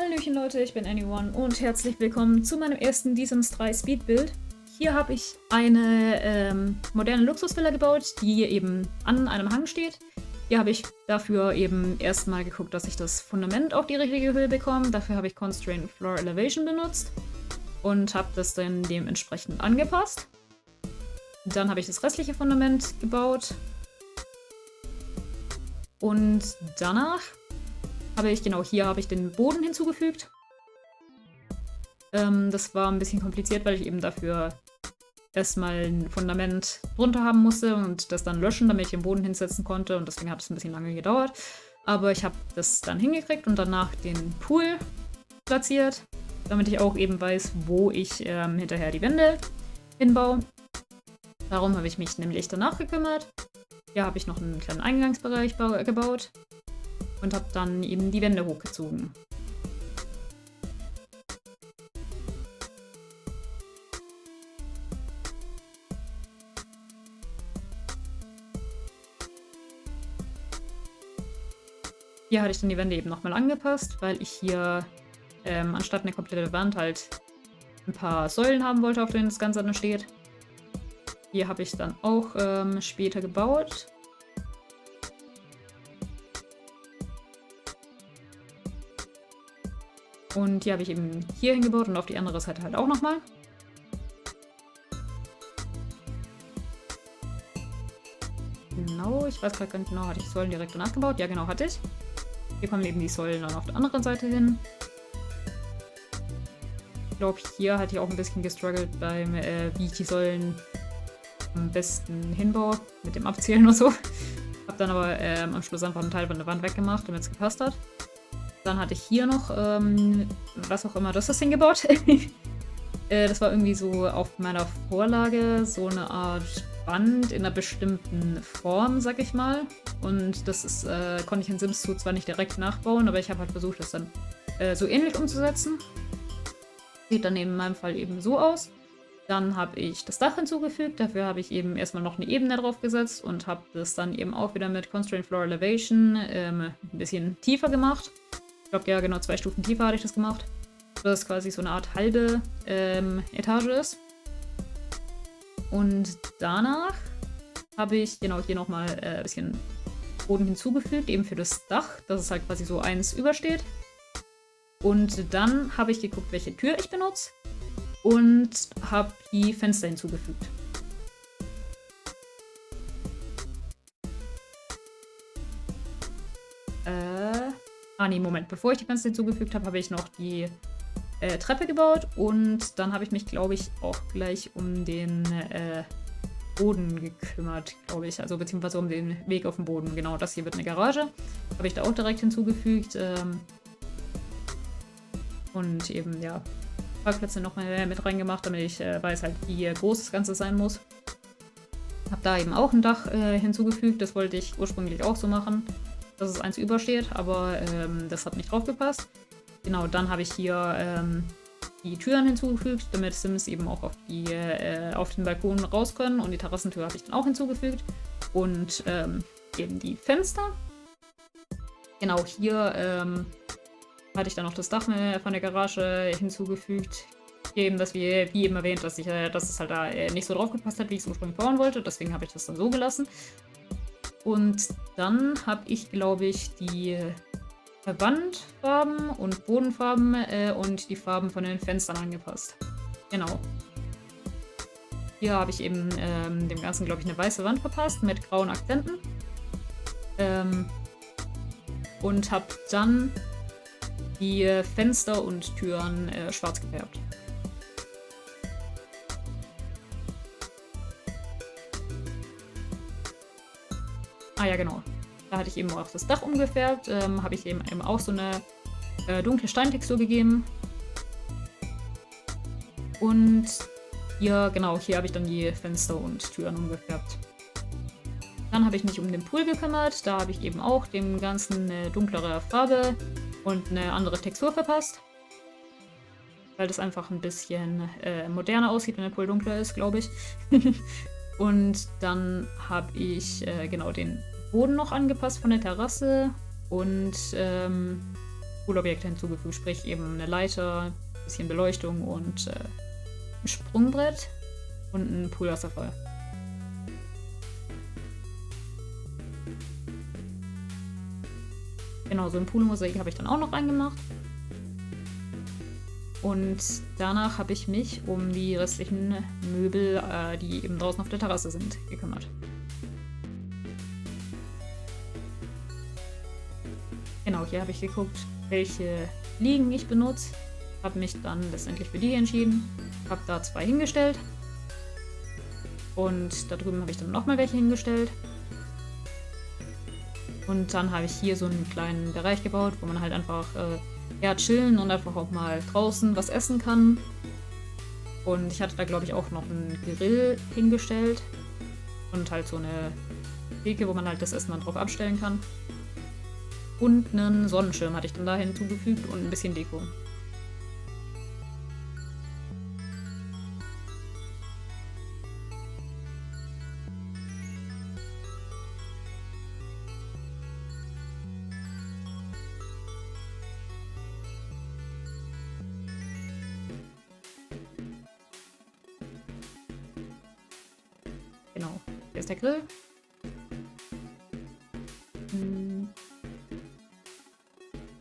Hallöchen Leute, ich bin Anyone und herzlich willkommen zu meinem ersten The Sims 3 Speed-Build. Hier habe ich eine moderne Luxusvilla gebaut, die eben an einem Hang steht. Hier habe ich dafür eben erstmal geguckt, dass ich das Fundament auf die richtige Höhe bekomme. Dafür habe ich Constraint Floor Elevation benutzt und habe das dann dementsprechend angepasst. Dann habe ich das restliche Fundament gebaut und danach hier habe ich den Boden hinzugefügt. Das war ein bisschen kompliziert, weil ich eben dafür erstmal ein Fundament drunter haben musste und das dann löschen, damit ich den Boden hinsetzen konnte. Und deswegen hat es ein bisschen lange gedauert. Aber ich habe das dann hingekriegt und danach den Pool platziert, damit ich auch eben weiß, wo ich hinterher die Wände hinbaue. Darum habe ich mich nämlich danach gekümmert. Hier habe ich noch einen kleinen Eingangsbereich gebaut. Und habe dann eben die Wände hochgezogen. Hier hatte ich dann die Wände eben nochmal angepasst, weil ich hier anstatt eine komplette Wand halt ein paar Säulen haben wollte, auf denen das Ganze dann steht. Hier habe ich dann auch später gebaut. Und die habe ich eben hier hingebaut und auf die andere Seite halt auch nochmal. Genau, ich weiß gerade gar nicht genau, hatte ich Säulen direkt danach gebaut? Ja, genau, hatte ich. Hier kommen eben die Säulen dann auf der anderen Seite hin. Ich glaube, hier hatte ich auch ein bisschen gestruggelt beim, wie ich die Säulen am besten hinbaue, mit dem Abzählen und so. Hab dann aber am Schluss einfach einen Teil von der Wand weggemacht, damit es gepasst hat. Dann hatte ich hier noch, was auch immer das ist, hingebaut. Das war irgendwie so auf meiner Vorlage so eine Art Band in einer bestimmten Form, sag ich mal. Und das ist, konnte ich in Sims 2 zwar nicht direkt nachbauen, aber ich habe halt versucht, das dann so ähnlich umzusetzen. Sieht dann in meinem Fall eben so aus. Dann habe ich das Dach hinzugefügt. Dafür habe ich eben erstmal noch eine Ebene drauf gesetzt und habe das dann eben auch wieder mit Constraint Floor Elevation ein bisschen tiefer gemacht. Ich glaube, ja, genau 2 Stufen tiefer hatte ich das gemacht. Dass es quasi so eine Art halbe Etage ist. Und danach habe ich genau hier nochmal ein bisschen Boden hinzugefügt, eben für das Dach, dass es halt quasi so eins übersteht. Und dann habe ich geguckt, welche Tür ich benutze und habe die Fenster hinzugefügt. Nee, Moment. Bevor ich die Fenster hinzugefügt habe, habe ich noch die Treppe gebaut und dann habe ich mich, glaube ich, auch gleich um den Boden gekümmert, glaube ich. Also beziehungsweise um den Weg auf dem Boden. Genau, das hier wird eine Garage. Habe ich da auch direkt hinzugefügt. Und eben, ja, Parkplätze noch mal mit reingemacht, damit ich weiß halt, wie groß das Ganze sein muss. Habe da eben auch ein Dach hinzugefügt. Das wollte ich ursprünglich auch so machen, dass es eins übersteht, aber das hat nicht drauf gepasst. Genau, dann habe ich hier die Türen hinzugefügt, damit Sims eben auch auf den Balkon raus können. Und die Terrassentür habe ich dann auch hinzugefügt. Und eben die Fenster. Genau, hier hatte ich dann noch das Dach von der Garage hinzugefügt. Hier eben, dass wie eben erwähnt, dass es halt da nicht so drauf gepasst hat, wie ich es ursprünglich bauen wollte. Deswegen habe ich das dann so gelassen. Und dann habe ich, glaube ich, die Wandfarben und Bodenfarben und die Farben von den Fenstern angepasst. Genau. Hier habe ich eben dem Ganzen, glaube ich, eine weiße Wand verpasst mit grauen Akzenten. Und habe dann die Fenster und Türen schwarz gefärbt. Ah ja, genau. Da hatte ich eben auch das Dach umgefärbt. Habe ich eben auch so eine dunkle Steintextur gegeben. Und hier, genau, hier habe ich dann die Fenster und Türen umgefärbt. Dann habe ich mich um den Pool gekümmert. Da habe ich eben auch dem Ganzen eine dunklere Farbe und eine andere Textur verpasst. Weil das einfach ein bisschen moderner aussieht, wenn der Pool dunkler ist, glaube ich. Und dann habe ich genau den Boden noch angepasst von der Terrasse und Poolobjekte hinzugefügt, sprich eben eine Leiter, ein bisschen Beleuchtung und ein Sprungbrett und ein Poolwasserfall. Genau, so ein Poolmosaik habe ich dann auch noch reingemacht. Und danach habe ich mich um die restlichen Möbel, die eben draußen auf der Terrasse sind, gekümmert. Genau, hier habe ich geguckt, welche Liegen ich benutze. Habe mich dann letztendlich für die entschieden. Habe da 2 hingestellt. Und da drüben habe ich dann nochmal welche hingestellt. Und dann habe ich hier so einen kleinen Bereich gebaut, wo man halt einfach chillen und einfach auch mal draußen was essen kann. Und ich hatte da, glaube ich, auch noch einen Grill hingestellt. Und halt so eine Theke, wo man halt das Essen dann drauf abstellen kann. Und einen Sonnenschirm hatte ich dann da hinzugefügt und ein bisschen Deko. Genau, hier ist der Grill.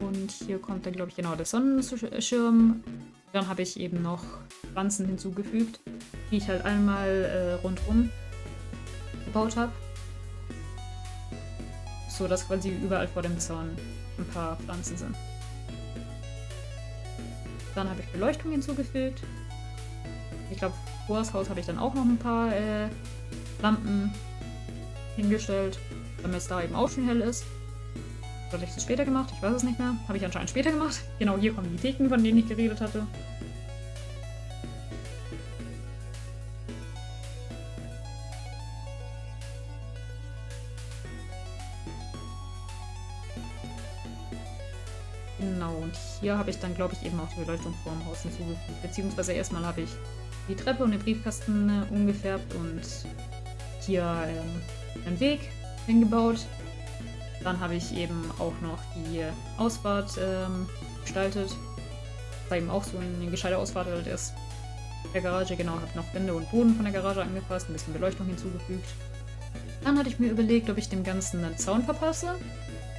Und hier kommt dann, glaube ich, genau der Sonnenschirm. Dann habe ich eben noch Pflanzen hinzugefügt, die ich halt einmal rundherum gebaut habe. So dass quasi überall vor dem Zaun ein paar Pflanzen sind. Dann habe ich Beleuchtung hinzugefügt. Ich glaube, vor das Haus habe ich dann auch noch ein paar Lampen hingestellt, damit es da eben auch schon hell ist. Oder habe ich das später gemacht? Ich weiß es nicht mehr. Habe ich anscheinend später gemacht. Genau, hier kommen die Theken, von denen ich geredet hatte. Genau, und hier habe ich dann, glaube ich, eben auch die Beleuchtung vor dem Haus hinzugefügt. Beziehungsweise erstmal habe ich die Treppe und den Briefkasten umgefärbt und hier einen Weg hingebaut. Dann habe ich eben auch noch die Ausfahrt gestaltet. Das war eben auch so eine gescheite Ausfahrt ist der Garage. Genau, habe noch Wände und Boden von der Garage angepasst, ein bisschen Beleuchtung hinzugefügt. Dann hatte ich mir überlegt, ob ich dem Ganzen einen Zaun verpasse.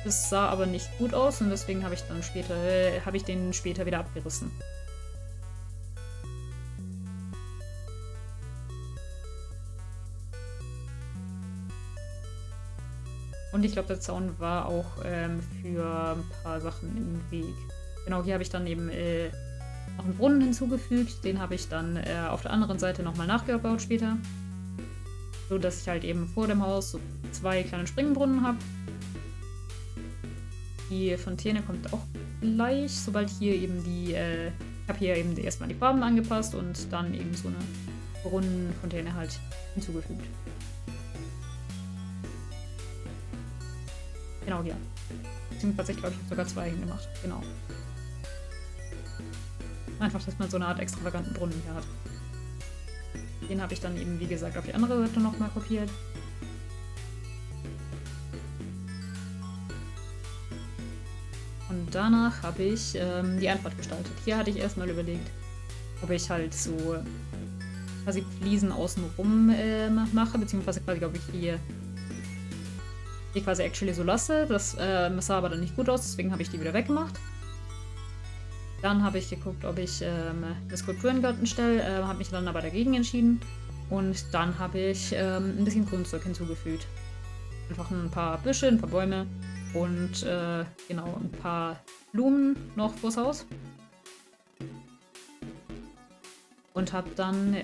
Das sah aber nicht gut aus und deswegen habe ich dann später, den später wieder abgerissen. Und ich glaube, der Zaun war auch für ein paar Sachen im Weg. Genau, hier habe ich dann eben noch einen Brunnen hinzugefügt. Den habe ich dann auf der anderen Seite nochmal nachgebaut später. So dass ich halt eben vor dem Haus so 2 kleine Springbrunnen habe. Die Fontäne kommt auch gleich, sobald hier eben die, ich habe hier eben erstmal die Farben angepasst und dann eben so eine Brunnenfontäne halt hinzugefügt. Genau, hier. Beziehungsweise, ich glaube, ich habe sogar 2 hingemacht. Genau. Einfach, dass man so eine Art extravaganten Brunnen hier hat. Den habe ich dann eben, wie gesagt, auf die andere Seite nochmal kopiert. Und danach habe ich die Einfahrt gestaltet. Hier hatte ich erstmal überlegt, ob ich halt so quasi Fliesen außenrum mache, beziehungsweise quasi, glaube ich, die quasi actually so lasse. Das sah aber dann nicht gut aus, deswegen habe ich die wieder weggemacht. Dann habe ich geguckt, ob ich eine Skulptur in den Garten stelle, habe mich dann aber dagegen entschieden. Und dann habe ich ein bisschen Grünzeug hinzugefügt. Einfach ein paar Büsche, ein paar Bäume und genau, ein paar Blumen noch vors Haus. Und habe dann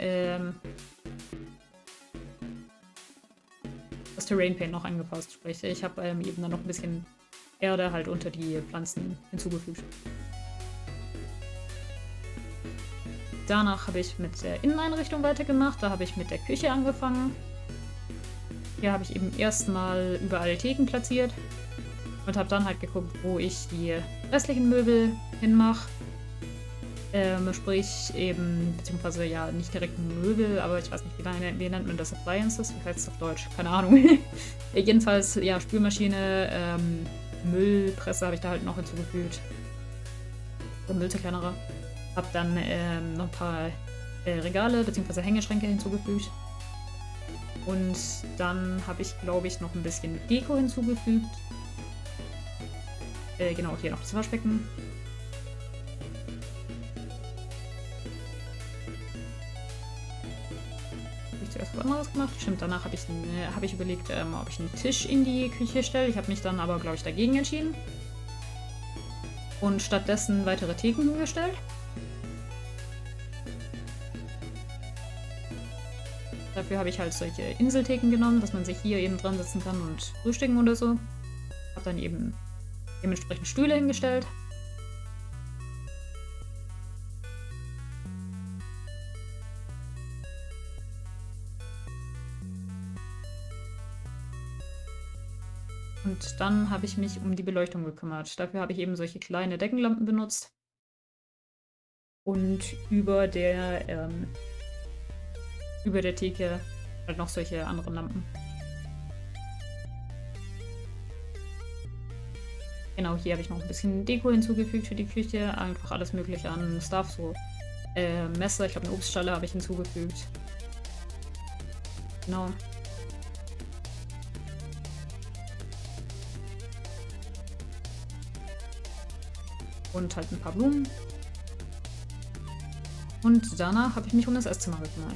das Terrain Paint noch angepasst. Sprich, ich habe eben dann noch ein bisschen Erde halt unter die Pflanzen hinzugefügt. Danach habe ich mit der Inneneinrichtung weitergemacht. Da habe ich mit der Küche angefangen. Hier habe ich eben erstmal überall Theken platziert und habe dann halt geguckt, wo ich die restlichen Möbel hinmache. Sprich eben, beziehungsweise ja nicht direkt Möbel, aber ich weiß nicht, wie nennt man das? Appliances? Wie heißt es auf Deutsch? Keine Ahnung. Jedenfalls, ja, Spülmaschine, Müllpresse habe ich da halt noch hinzugefügt. oder Müll zerkleinerer. Hab dann noch ein paar Regale bzw. Hängeschränke hinzugefügt. Und dann habe ich, glaube ich, noch ein bisschen Deko hinzugefügt. Genau, hier noch das Waschbecken. Habe ich zuerst was anderes gemacht? Stimmt, danach habe ich überlegt, ob ich einen Tisch in die Küche stelle. Ich habe mich dann aber, glaube ich, dagegen entschieden. Und stattdessen weitere Theken hingestellt. Dafür habe ich halt solche Inseltheken genommen, dass man sich hier eben dran setzen kann und frühstücken oder so. Habe dann eben dementsprechend Stühle hingestellt. Und dann habe ich mich um die Beleuchtung gekümmert. Dafür habe ich eben solche kleine Deckenlampen benutzt. Und über der Theke halt noch solche anderen Lampen. Genau, hier habe ich noch ein bisschen Deko hinzugefügt für die Küche. Einfach alles mögliche an Stuff, so Messer, ich glaube eine Obstschale habe ich hinzugefügt. Genau. Und halt ein paar Blumen. Und danach habe ich mich um das Esszimmer gekümmert.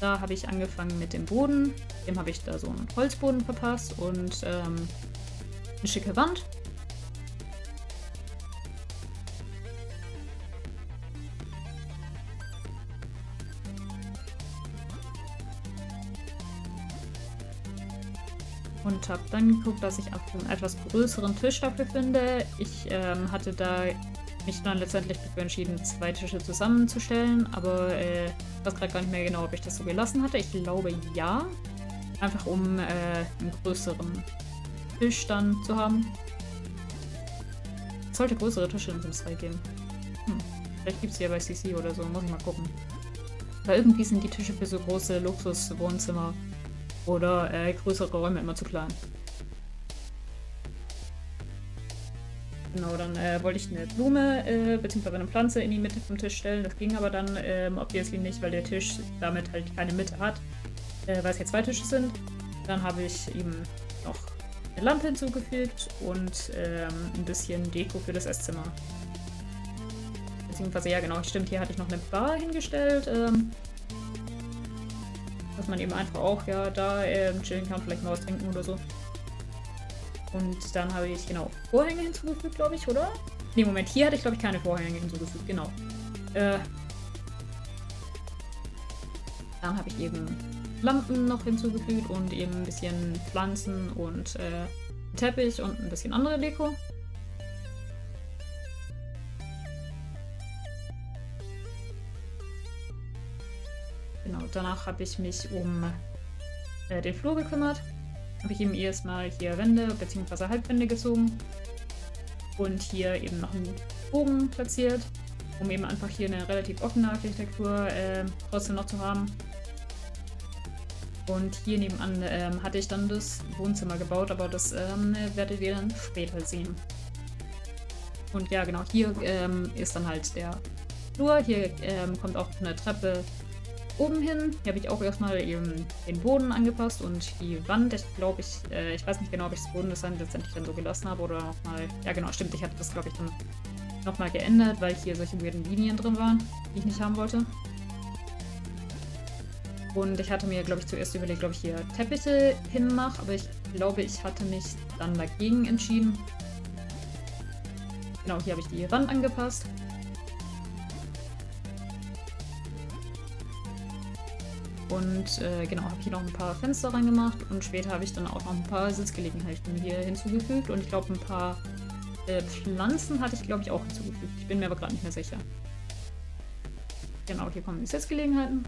Da habe ich angefangen mit dem Boden. Dem habe ich da so einen Holzboden verpasst und eine schicke Wand. Und habe dann geguckt, dass ich einen etwas größeren Tisch dafür finde. Ich hatte da mich dann letztendlich dafür entschieden, 2 Tische zusammenzustellen, aber ich weiß gerade gar nicht mehr genau, ob ich das so gelassen hatte. Ich glaube ja. Einfach um einen größeren Tisch dann zu haben. Es sollte größere Tische in Sims 3 geben. Vielleicht gibt es die ja bei CC oder so, muss ich mal gucken. Weil irgendwie sind die Tische für so große Luxus-Wohnzimmer oder größere Räume immer zu klein. Genau, dann wollte ich eine Blume bzw. eine Pflanze in die Mitte vom Tisch stellen. Das ging aber dann obviously nicht, weil der Tisch damit halt keine Mitte hat, weil es hier 2 Tische sind. Dann habe ich ihm noch eine Lampe hinzugefügt und ein bisschen Deko für das Esszimmer. Beziehungsweise, ja genau, stimmt, hier hatte ich noch eine Bar hingestellt, dass man eben einfach auch ja da chillen kann, vielleicht mal was trinken oder so. Und dann habe ich, genau, Vorhänge hinzugefügt, glaube ich, oder? Ne, Moment, hier hatte ich, glaube ich, keine Vorhänge hinzugefügt, genau. Dann habe ich eben Lampen noch hinzugefügt und eben ein bisschen Pflanzen und Teppich und ein bisschen andere Deko. Genau, danach habe ich mich um den Flur gekümmert. Habe ich eben erstmal hier Wände bzw. Halbwände gezogen und hier eben noch einen Bogen platziert, um eben einfach hier eine relativ offene Architektur trotzdem noch zu haben. Und hier nebenan hatte ich dann das Wohnzimmer gebaut, aber das werdet ihr dann später sehen. Und ja, genau, hier ist dann halt der Flur. Hier kommt auch eine Treppe oben hin. Hier habe ich auch erstmal eben den Boden angepasst und die Wand. Ich glaube, ich weiß nicht genau, ob ich das Bodendesign letztendlich dann so gelassen habe oder nochmal. Ja, genau, stimmt. Ich hatte das, glaube ich, dann nochmal geändert, weil hier solche weirden Linien drin waren, die ich nicht haben wollte. Und ich hatte mir, glaube ich, zuerst überlegt, ob ich hier Teppiche hinmache, aber ich glaube, ich hatte mich dann dagegen entschieden. Genau, hier habe ich die Wand angepasst. Und genau, habe hier noch ein paar Fenster reingemacht und später habe ich dann auch noch ein paar Sitzgelegenheiten hier hinzugefügt und ich glaube, ein paar Pflanzen hatte ich, glaube ich, auch hinzugefügt. Ich bin mir aber gerade nicht mehr sicher. Genau, hier kommen die Sitzgelegenheiten.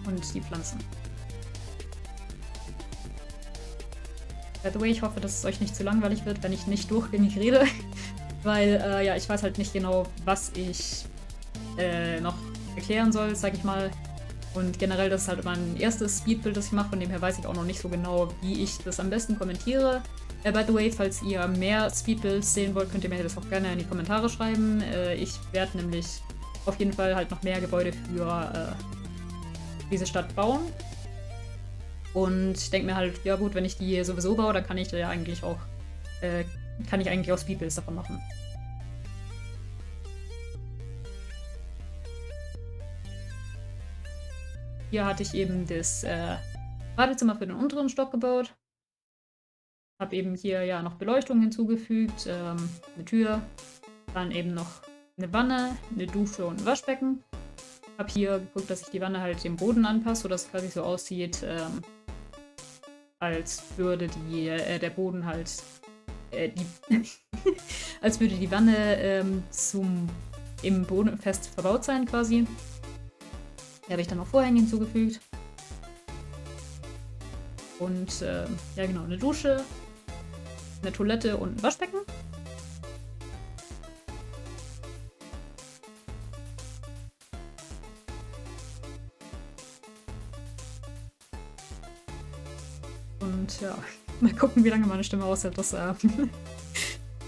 Und die Pflanzen. By the way, ich hoffe, dass es euch nicht zu langweilig wird, wenn ich nicht durchgängig rede. Weil, ja, ich weiß halt nicht genau, was ich noch erklären soll, sag ich mal. Und generell, das ist halt mein erstes Speedbild, das ich mache. Von dem her weiß ich auch noch nicht so genau, wie ich das am besten kommentiere. By the way, falls ihr mehr Speedbuilds sehen wollt, könnt ihr mir das auch gerne in die Kommentare schreiben. Ich werde nämlich auf jeden Fall halt noch mehr Gebäude für diese Stadt bauen. Und ich denke mir halt, ja gut, wenn ich die sowieso baue, dann kann ich da ja eigentlich auch Speedbuilds davon machen. Hier hatte ich eben das Badezimmer für den unteren Stock gebaut. Habe eben hier ja noch Beleuchtung hinzugefügt, eine Tür, dann eben noch eine Wanne, eine Dusche und ein Waschbecken. Habe hier geguckt, dass ich die Wanne halt dem Boden anpasse, sodass es quasi so aussieht, als würde der Boden halt als würde die Wanne im Boden fest verbaut sein quasi. Hier habe ich dann noch Vorhänge hinzugefügt. Und ja genau, eine Dusche, eine Toilette und ein Waschbecken. Und ja, mal gucken, wie lange meine Stimme aushält, das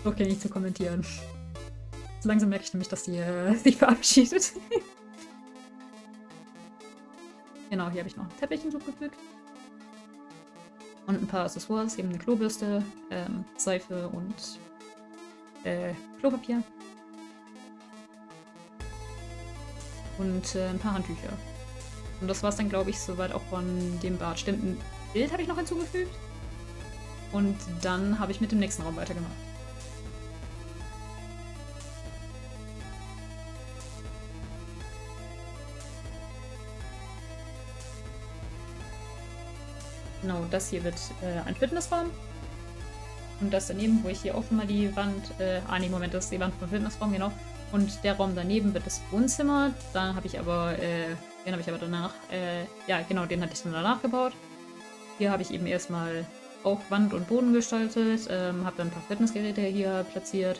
okay nicht zu kommentieren. So langsam merke ich nämlich, dass die sich verabschiedet. Genau, hier habe ich noch einen Teppich hinzugefügt. Und ein paar Accessoires, eben eine Klobürste, Seife und Klopapier. Und ein paar Handtücher. Und das war es dann, glaube ich, soweit auch von dem Bad. Stimmt, ein Bild habe ich noch hinzugefügt. Und dann habe ich mit dem nächsten Raum weitergemacht. Genau, das hier wird ein Fitnessraum. Und das daneben, wo ich hier auch schon mal die Wand... nee, Moment, das ist die Wand vom Fitnessraum, genau. Und der Raum daneben wird das Wohnzimmer. Dann habe ich aber... den habe ich aber danach... ja, genau, den hatte ich dann danach gebaut. Hier habe ich eben erstmal auch Wand und Boden gestaltet. Habe dann ein paar Fitnessgeräte hier platziert.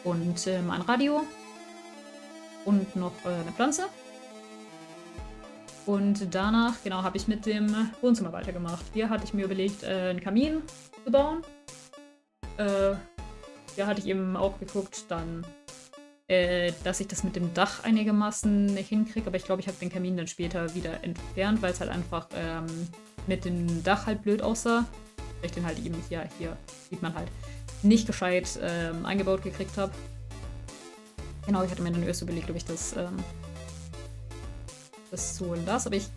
Und ein Radio. Und noch eine Pflanze. Und danach, genau, habe ich mit dem Wohnzimmer weitergemacht. Hier hatte ich mir überlegt, einen Kamin zu bauen. Hier hatte ich eben auch geguckt, dann, dass ich das mit dem Dach einigermaßen hinkriege. Aber ich glaube, ich habe den Kamin dann später wieder entfernt, weil es halt einfach mit dem Dach halt blöd aussah. Weil ich den halt eben hier sieht man halt, nicht gescheit eingebaut gekriegt habe. Genau, ich hatte mir dann erst überlegt, ob ich das so lasse, aber ich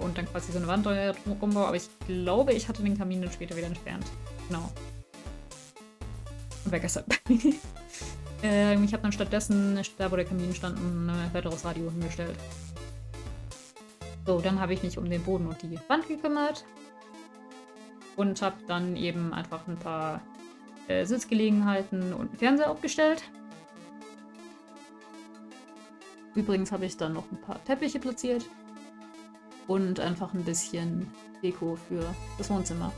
und dann quasi so eine Wand drumherum baue, aber ich glaube, ich hatte den Kamin dann später wieder entfernt. Genau. Und weggesagt. Ich habe dann stattdessen, da wo der Kamin stand, ein weiteres Radio hingestellt. So, dann habe ich mich um den Boden und die Wand gekümmert und habe dann eben einfach ein paar Sitzgelegenheiten und einen Fernseher aufgestellt. Übrigens habe ich dann noch ein paar Teppiche platziert und einfach ein bisschen Deko für das Wohnzimmer.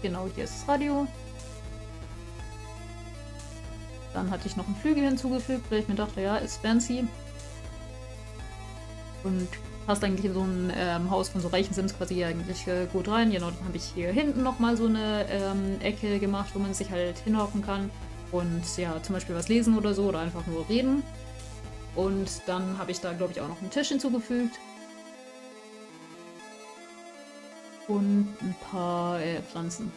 Genau, hier ist das Radio. Dann hatte ich noch einen Flügel hinzugefügt, weil ich mir dachte, ja, ist fancy. Und passt eigentlich in so ein Haus von so reichen Sims quasi eigentlich gut rein. Genau, dann habe ich hier hinten nochmal so eine Ecke gemacht, wo man sich halt hinhocken kann und ja, zum Beispiel was lesen oder so oder einfach nur reden. Und dann habe ich da, glaube ich, auch noch einen Tisch hinzugefügt. Und ein paar Pflanzen.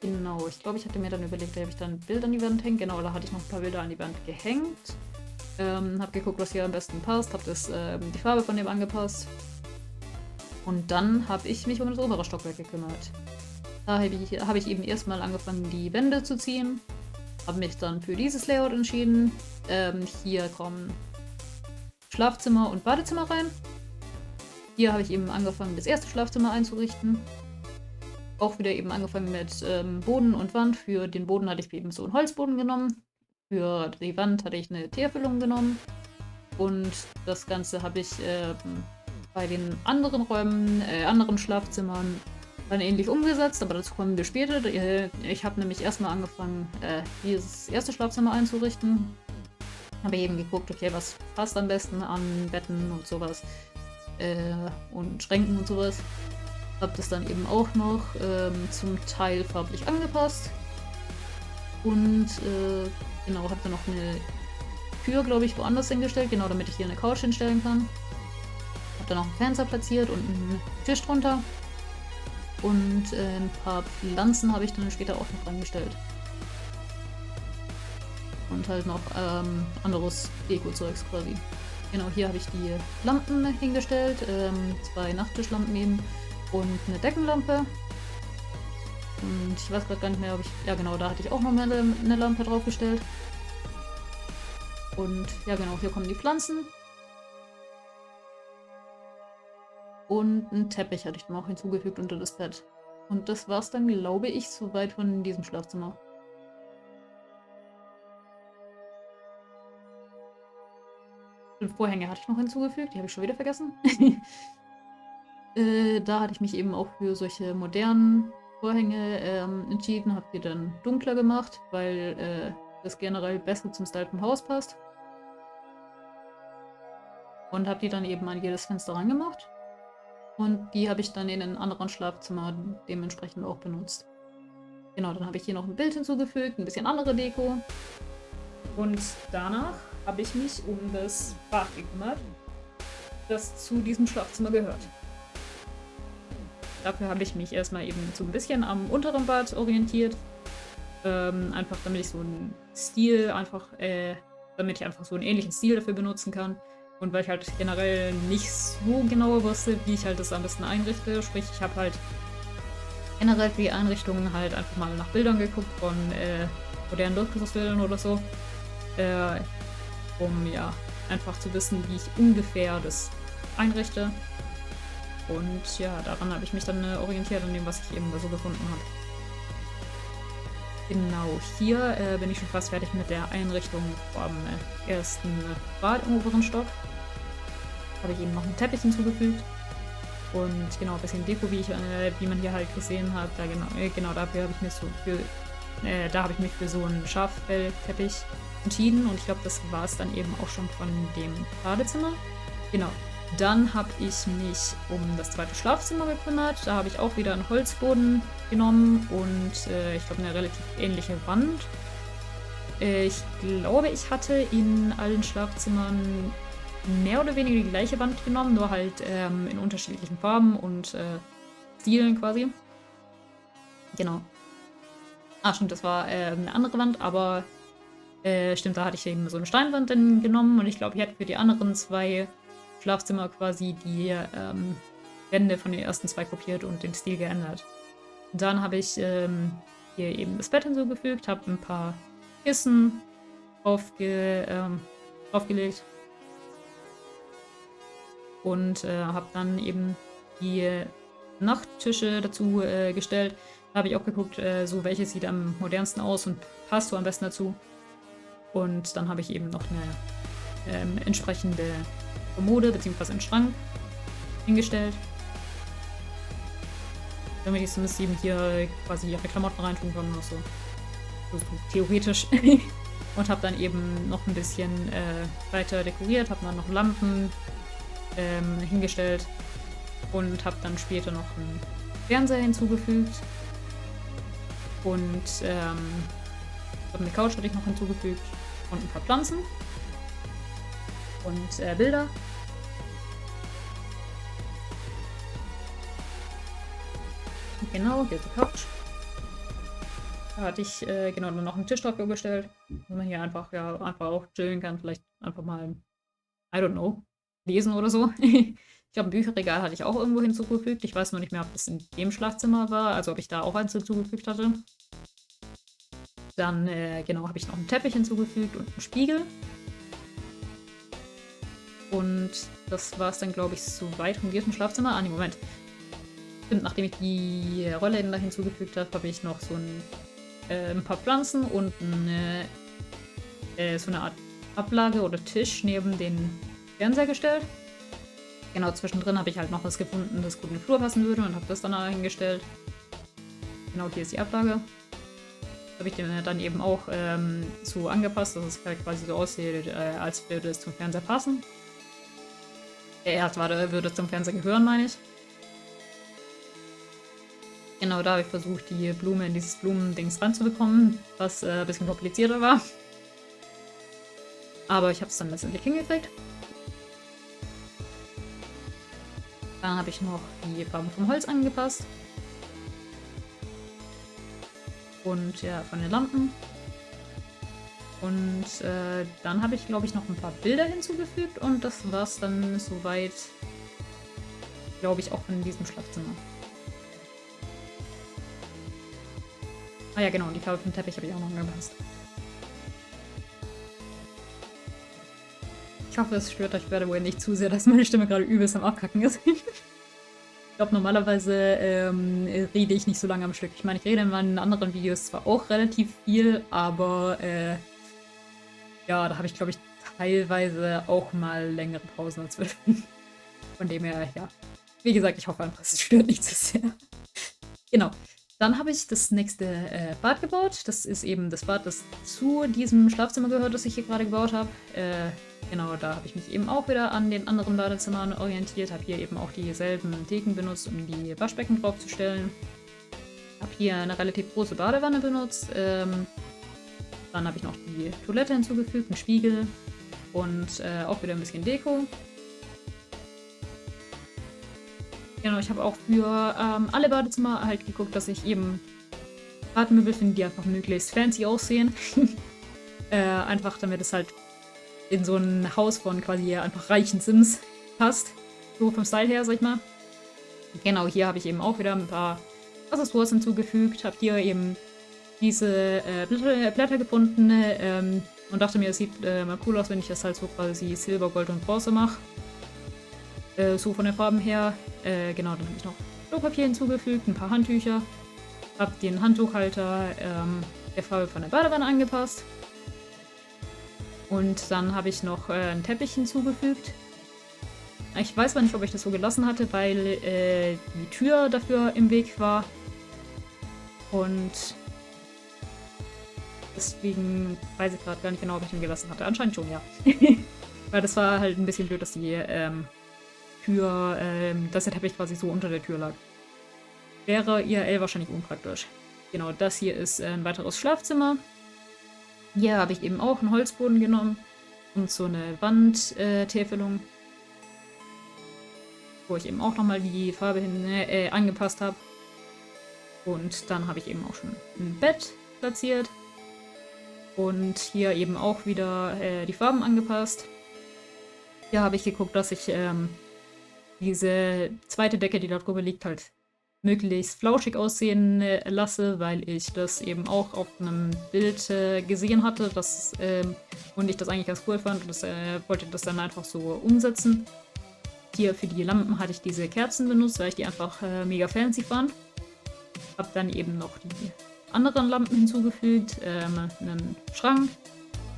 Genau, ich glaube, ich hatte mir dann überlegt, da habe ich dann ein Bild an die Wand hängen. Genau, da hatte ich noch ein paar Bilder an die Wand gehängt. Habe geguckt, was hier am besten passt, habe die Farbe von dem angepasst. Und dann habe ich mich um das obere Stockwerk gekümmert. Da habe ich eben erstmal angefangen, die Wände zu ziehen. Habe mich dann für dieses Layout entschieden. Hier kommen Schlafzimmer und Badezimmer rein. Hier habe ich eben angefangen, das erste Schlafzimmer einzurichten. Auch wieder eben angefangen mit Boden und Wand. Für den Boden hatte ich eben so einen Holzboden genommen. Für die Wand hatte ich eine Teerfüllung genommen und das Ganze habe ich bei den anderen Räumen, anderen Schlafzimmern dann ähnlich umgesetzt, aber dazu kommen wir später. Ich habe nämlich erstmal angefangen, dieses erste Schlafzimmer einzurichten. Habe eben geguckt, okay, was passt am besten an Betten und sowas und Schränken und sowas. Habe das dann eben auch noch zum Teil farblich angepasst. Und genau, habe dann noch eine Tür, glaube ich, woanders hingestellt, genau, damit ich hier eine Couch hinstellen kann. Habe dann noch einen Fernseher platziert und einen Tisch drunter. Und ein paar Pflanzen habe ich dann später auch noch reingestellt. Und halt noch anderes Deko-Zeugs quasi. Genau, hier habe ich die Lampen hingestellt, 2 Nachttischlampen eben und eine Deckenlampe. Und ich weiß gerade gar nicht mehr, ob ich... Ja genau, da hatte ich auch noch mal eine Lampe draufgestellt. Und ja genau, hier kommen die Pflanzen. Und einen Teppich hatte ich dann auch hinzugefügt unter das Bett. Und das war's dann, glaube ich, soweit von diesem Schlafzimmer. Und Vorhänge hatte ich noch hinzugefügt, die habe ich schon wieder vergessen. Da hatte ich mich eben auch für solche modernen Vorhänge entschieden, habe die dann dunkler gemacht, weil das generell besser zum Style vom Haus passt. Und habe die dann eben an jedes Fenster rangemacht. Und die habe ich dann in den anderen Schlafzimmern dementsprechend auch benutzt. Genau, dann habe ich hier noch ein Bild hinzugefügt, ein bisschen andere Deko. Und danach habe ich mich um das Bad gekümmert, das zu diesem Schlafzimmer gehört. Dafür habe ich mich erstmal eben so ein bisschen am unteren Bad orientiert. Einfach damit ich so einen Stil damit ich einfach so einen ähnlichen Stil dafür benutzen kann. Und weil ich halt generell nicht so genau wusste, wie ich halt das am besten einrichte. Sprich, ich habe halt generell für die Einrichtungen halt einfach mal nach Bildern geguckt von modernen Luxusbildern oder so. Um ja einfach zu wissen, wie ich ungefähr das einrichte. Und ja, daran habe ich mich dann orientiert an dem, was ich eben da so gefunden habe. Genau, hier bin ich schon fast fertig mit der Einrichtung vom ersten Bad im oberen Stock. Habe ich eben noch einen Teppich hinzugefügt. Und genau, ein bisschen Deko, wie man hier halt gesehen hat. Da genau dafür habe ich mich für so einen Schaffellteppich entschieden. Und ich glaube, das war es dann eben auch schon von dem Badezimmer. Genau. Dann habe ich mich um das zweite Schlafzimmer gekümmert. Da habe ich auch wieder einen Holzboden genommen und ich glaube eine relativ ähnliche Wand. Ich glaube, ich hatte in allen Schlafzimmern mehr oder weniger die gleiche Wand genommen, nur halt in unterschiedlichen Farben und Stilen quasi. Genau. Ah, stimmt, das war eine andere Wand, aber stimmt, da hatte ich eben so eine Steinwand dann genommen und ich glaube, ich hätte für die anderen 2 Schlafzimmer quasi die Wände von den ersten 2 kopiert und den Stil geändert. Und dann habe ich hier eben das Bett hinzugefügt, habe ein paar Kissen draufgelegt und habe dann eben die Nachttische dazu gestellt. Da habe ich auch geguckt, so welches sieht am modernsten aus und passt so am besten dazu. Und dann habe ich eben noch eine entsprechende Kommode bzw. einen Schrank hingestellt. Damit ich zumindest eben hier quasi ihre Klamotten reintun kann oder so. So theoretisch. Und habe dann eben noch ein bisschen weiter dekoriert, habe dann noch Lampen hingestellt und habe dann später noch einen Fernseher hinzugefügt. Und eine Couch hatte ich noch hinzugefügt und ein paar Pflanzen und Bilder. Genau, hier ist die Couch. Da hatte ich genau dann noch einen Tisch drauf gestellt, wo man hier einfach auch chillen kann, vielleicht einfach mal, I don't know, lesen oder so. Ich glaube, ein Bücherregal hatte ich auch irgendwo hinzugefügt. Ich weiß nur nicht mehr, ob das in dem Schlafzimmer war, also ob ich da auch eins hinzugefügt hatte. Dann, genau, habe ich noch einen Teppich hinzugefügt und einen Spiegel. Und das war es dann, glaube ich, soweit von diesem Schlafzimmer. Ah, nee, Moment. Stimmt, nachdem ich die Rollläden da hinzugefügt habe, habe ich noch so ein paar Pflanzen und eine so eine Art Ablage oder Tisch neben den Fernseher gestellt. Genau, zwischendrin habe ich halt noch was gefunden, das gut in den Flur passen würde und habe das dann da hingestellt. Genau, hier ist die Ablage. Habe ich den dann eben auch so angepasst, dass es halt quasi so aussieht, als würde es zum Fernseher passen. Würde es zum Fernseher gehören, meine ich. Genau, da habe ich versucht, die Blume in dieses Blumendings ranzubekommen, was ein bisschen komplizierter war. Aber ich habe es dann letztendlich hingekriegt. Dann habe ich noch die Farben vom Holz angepasst. Und ja, von den Lampen. Und dann habe ich, glaube ich, noch ein paar Bilder hinzugefügt. Und das war es dann soweit, glaube ich, auch von diesem Schlafzimmer. Ah ja, genau, die Farbe vom Teppich habe ich auch noch angepasst. Ich hoffe, es stört euch by the way nicht zu sehr, dass meine Stimme gerade übelst am Abkacken ist. Ich glaube, normalerweise rede ich nicht so lange am Stück. Ich meine, ich rede in meinen anderen Videos zwar auch relativ viel, aber ja, da habe ich, glaube ich, teilweise auch mal längere Pausen dazwischen. Von dem her, ja. Wie gesagt, ich hoffe einfach, es stört nicht zu sehr. Genau. Dann habe ich das nächste Bad gebaut. Das ist eben das Bad, das zu diesem Schlafzimmer gehört, das ich hier gerade gebaut habe. Genau, da habe ich mich eben auch wieder an den anderen Badezimmern orientiert. Habe hier eben auch dieselben Theken benutzt, um die Waschbecken draufzustellen. Habe hier eine relativ große Badewanne benutzt. Dann habe ich noch die Toilette hinzugefügt, einen Spiegel und auch wieder ein bisschen Deko. Genau, ich habe auch für alle Badezimmer halt geguckt, dass ich eben Badmöbel finde, die einfach möglichst fancy aussehen. Einfach damit es halt in so ein Haus von quasi einfach reichen Sims passt. So vom Style her, sag ich mal. Genau, hier habe ich eben auch wieder ein paar Accessoires hinzugefügt. Habe hier eben diese Blätter gefunden und dachte mir, es sieht mal cool aus, wenn ich das halt so quasi Silber, Gold und Bronze mache. So von den Farben her. Genau, dann habe ich noch Klopapier hinzugefügt, ein paar Handtücher. Habe den Handtuchhalter der Farbe von der Badewanne angepasst. Und dann habe ich noch einen Teppich hinzugefügt. Ich weiß zwar nicht, ob ich das so gelassen hatte, weil die Tür dafür im Weg war. Und deswegen weiß ich gerade gar nicht genau, ob ich den gelassen hatte. Anscheinend schon, ja. Weil das war halt ein bisschen blöd, dass die Tür, dass der Teppich quasi so unter der Tür lag. Wäre IRL wahrscheinlich unpraktisch. Genau, das hier ist ein weiteres Schlafzimmer. Hier habe ich eben auch einen Holzboden genommen und so eine Wandtäfelung, wo ich eben auch nochmal die Farbe angepasst habe. Und dann habe ich eben auch schon ein Bett platziert. Und hier eben auch wieder die Farben angepasst. Hier habe ich geguckt, dass ich diese zweite Decke, die da drüber liegt, halt möglichst flauschig aussehen lasse, weil ich das eben auch auf einem Bild gesehen hatte und ich das eigentlich ganz cool fand und wollte das dann einfach so umsetzen. Hier für die Lampen hatte ich diese Kerzen benutzt, weil ich die einfach mega fancy fand. Hab dann eben noch die anderen Lampen hinzugefügt, einen Schrank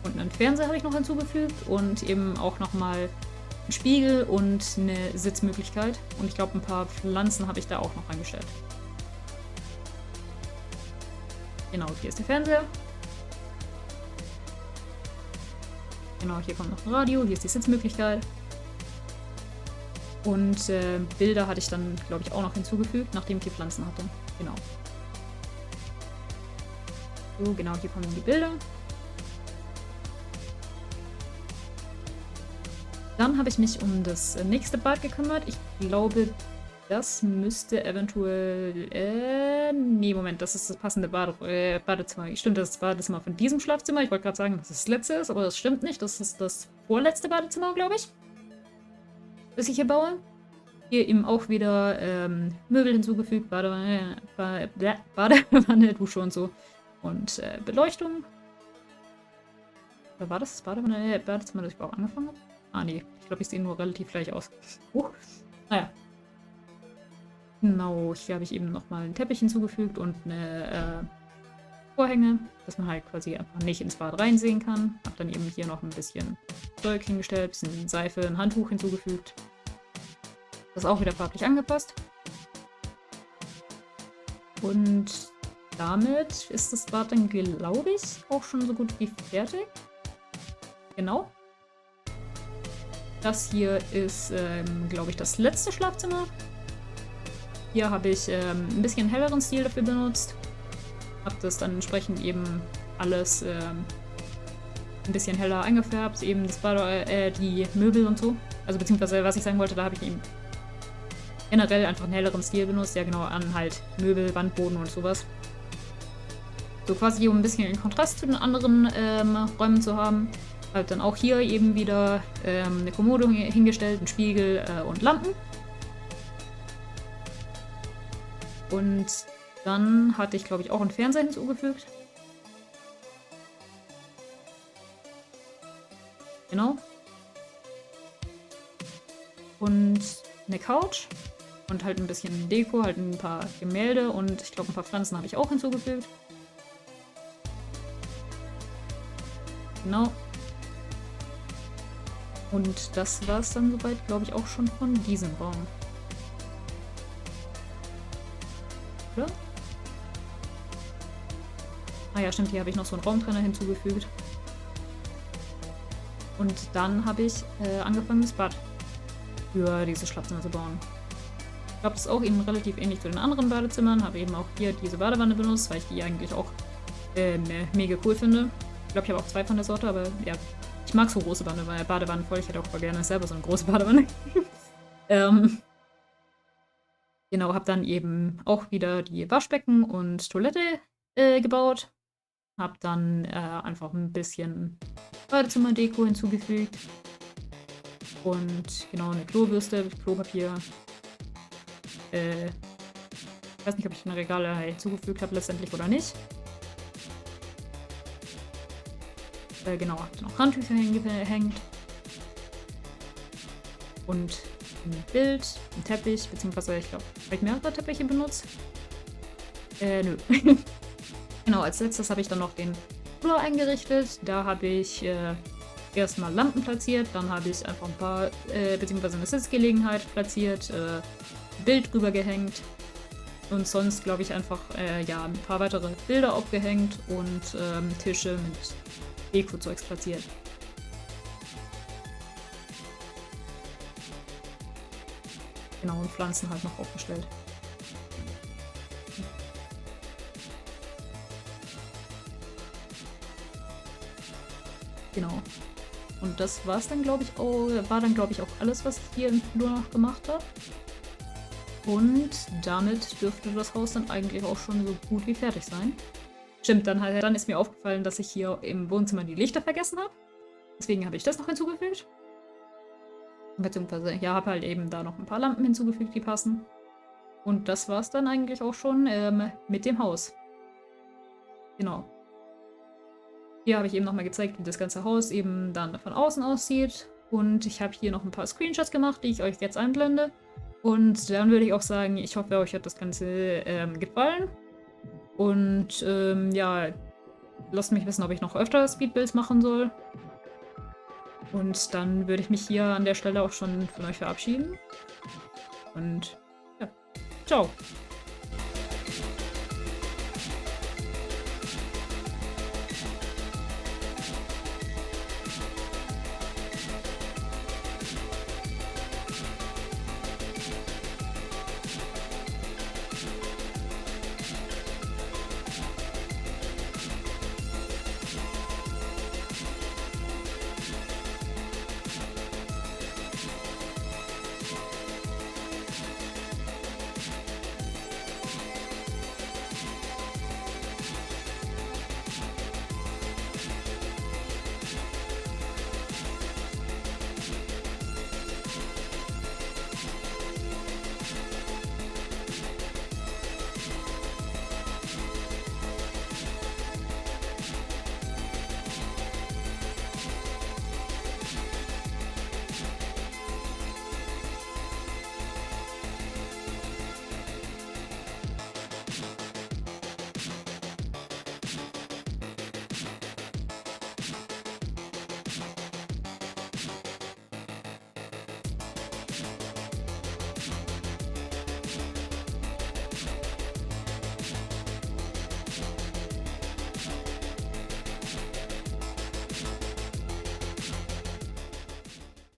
und einen Fernseher habe ich noch hinzugefügt und eben auch nochmal einen Spiegel und eine Sitzmöglichkeit. Und ich glaube, ein paar Pflanzen habe ich da auch noch angestellt. Genau, hier ist der Fernseher. Genau, hier kommt noch ein Radio, hier ist die Sitzmöglichkeit. Und Bilder hatte ich dann, glaube ich, auch noch hinzugefügt, nachdem ich die Pflanzen hatte. Genau. So, genau, hier kommen die Bilder. Dann habe ich mich um das nächste Bad gekümmert. Ich glaube, das müsste eventuell... nee, Moment, das ist das passende Badezimmer. Stimmt, das ist das Badezimmer von diesem Schlafzimmer. Ich wollte gerade sagen, dass es das letzte ist, aber das stimmt nicht. Das ist das vorletzte Badezimmer, glaube ich, das ich hier baue. Hier eben auch wieder Möbel hinzugefügt, Badewanne, Dusche und so. Und Beleuchtung. Oder war das Badezimmer, das ich auch angefangen habe? Ah, nee. Ich glaube, ich sehe nur relativ gleich aus. Naja. Genau, hier habe ich eben nochmal einen Teppich hinzugefügt und eine Vorhänge, dass man halt quasi einfach nicht ins Bad reinsehen kann. Hab dann eben hier noch ein bisschen Zeug hingestellt, ein bisschen Seife, ein Handtuch hinzugefügt. Das auch wieder farblich angepasst. Und damit ist das Bad dann, glaube ich, auch schon so gut wie fertig. Genau. Das hier ist, glaube ich, das letzte Schlafzimmer. Hier habe ich ein bisschen helleren Stil dafür benutzt. Habe das dann entsprechend eben alles ein bisschen heller eingefärbt. Eben das Bad, die Möbel und so. Also beziehungsweise, was ich sagen wollte, da habe ich eben generell einfach einen helleren Stil benutzt. Ja genau, an halt Möbel, Wandboden und sowas. So quasi, um ein bisschen in Kontrast zu den anderen Räumen zu haben. Halt dann auch hier eben wieder eine Kommode hingestellt, einen Spiegel und Lampen. Und dann hatte ich, glaube ich, auch einen Fernseher hinzugefügt. Genau. Und eine Couch. Und halt ein bisschen Deko, halt ein paar Gemälde und ich glaube ein paar Pflanzen habe ich auch hinzugefügt. Genau. Und das war es dann soweit, glaube ich, auch schon von diesem Raum. Oder? Ah ja, stimmt, hier habe ich noch so einen Raumtrenner hinzugefügt. Und dann habe ich angefangen, das Bad für dieses Schlafzimmer zu bauen. Ich glaube, das ist auch eben relativ ähnlich zu den anderen Badezimmern. Habe eben auch hier diese Badewanne benutzt, weil ich die eigentlich auch mega cool finde. Ich glaube, ich habe auch 2 von der Sorte, aber ja, ich mag so große Badewannen voll. Ich hätte auch voll gerne selber so eine große Badewanne. Genau, habe dann eben auch wieder die Waschbecken und Toilette gebaut. Habe dann einfach ein bisschen Badezimmerdeko hinzugefügt. Und genau, eine Klobürste, Klopapier. Ich weiß nicht, ob ich eine Regale hinzugefügt habe letztendlich oder nicht. Genau, habe dann auch Handtücher hingehängt. Und ein Bild, ein Teppich, beziehungsweise ich glaube, habe ich mehrere Teppiche benutzt? Nö. Genau, als letztes habe ich dann noch den Flur eingerichtet. Da habe ich erstmal Lampen platziert, dann habe ich einfach ein paar, beziehungsweise eine Sitzgelegenheit platziert, Bild drüber gehängt und sonst, glaube ich, einfach ja, ein paar weitere Bilder aufgehängt und Tische mit Deko-Zeugs platziert. Genau, und Pflanzen halt noch aufgestellt. Genau. Und das war's dann, glaube ich, war dann, glaube ich, auch alles, was ich hier im Flur noch gemacht habe. Und damit dürfte das Haus dann eigentlich auch schon so gut wie fertig sein. Stimmt, dann ist mir aufgefallen, dass ich hier im Wohnzimmer die Lichter vergessen habe. Deswegen habe ich das noch hinzugefügt. Beziehungsweise, ja, habe halt eben da noch ein paar Lampen hinzugefügt, die passen. Und das war's dann eigentlich auch schon mit dem Haus. Genau. Hier habe ich eben nochmal gezeigt, wie das ganze Haus eben dann von außen aussieht. Und ich habe hier noch ein paar Screenshots gemacht, die ich euch jetzt einblende. Und dann würde ich auch sagen, ich hoffe, euch hat das Ganze gefallen. Und ja, lasst mich wissen, ob ich noch öfter Speedbuilds machen soll. Und dann würde ich mich hier an der Stelle auch schon von euch verabschieden. Und ja, ciao.